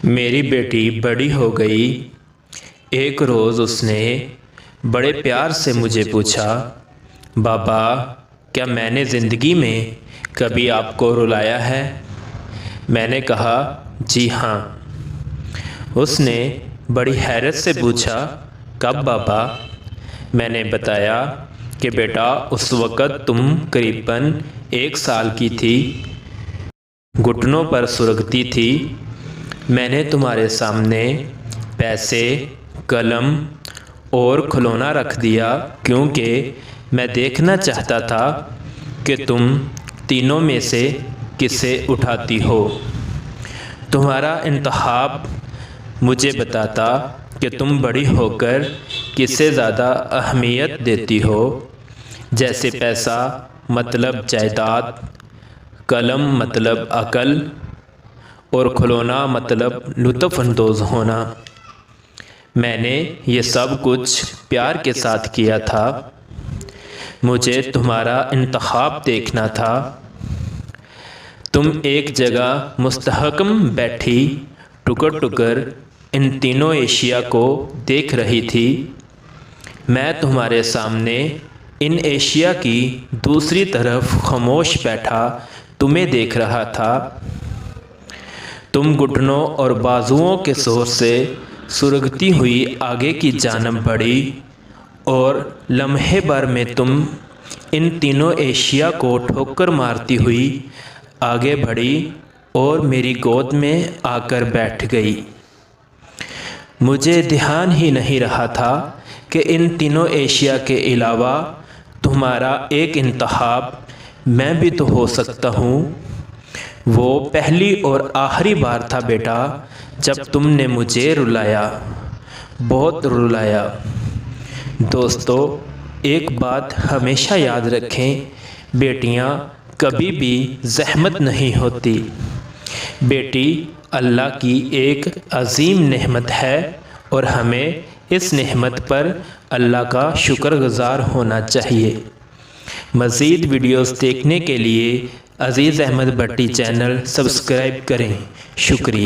मेरी बेटी बड़ी हो गई। एक रोज़ उसने बड़े प्यार से मुझे पूछा, बाबा क्या मैंने ज़िंदगी में कभी आपको रुलाया है? मैंने कहा, जी हाँ। उसने बड़ी हैरत से पूछा, कब बाबा? मैंने बताया कि बेटा उस वक़्त तुम करीबन 1 साल की थी, घुटनों पर सुलगती थी। मैंने तुम्हारे सामने पैसे, कलम और खिलौना रख दिया क्योंकि मैं देखना चाहता था कि तुम तीनों में से किसे उठाती हो। तुम्हारा इंतखाब मुझे बताता कि तुम बड़ी होकर किसे ज़्यादा अहमियत देती हो, जैसे पैसा मतलब जायदाद, कलम मतलब अकल और खिलौना मतलब लुत्फ़अंदोज़ होना। मैंने ये सब कुछ प्यार के साथ किया था। मुझे तुम्हारा इंतखाब देखना था। तुम एक जगह मुस्तहकम बैठी टुकर टुकर इन तीनों एशिया को देख रही थी। मैं तुम्हारे सामने इन एशिया की दूसरी तरफ खामोश बैठा तुम्हें देख रहा था। तुम घुटनों और बाजुओं के जोर से सुलगती हुई आगे की जानिब बढ़ी और लम्हे भर में तुम इन तीनों एशिया को ठोकर मारती हुई आगे बढ़ी और मेरी गोद में आकर बैठ गई। मुझे ध्यान ही नहीं रहा था कि इन तीनों एशिया के अलावा तुम्हारा एक इंतखाब मैं भी तो हो सकता हूँ। वो पहली और आखिरी बार था बेटा जब तुमने मुझे रुलाया, बहुत रुलाया। दोस्तों, एक बात हमेशा याद रखें, बेटियां कभी भी ज़हमत नहीं होती। बेटी अल्लाह की एक अजीम नेमत है और हमें इस नेमत पर अल्लाह का शुक्रगुज़ार होना चाहिए। मज़ीद वीडियोस देखने के लिए अज़ीज़ अहमद भट्टी चैनल सब्सक्राइब करें। शुक्रिया।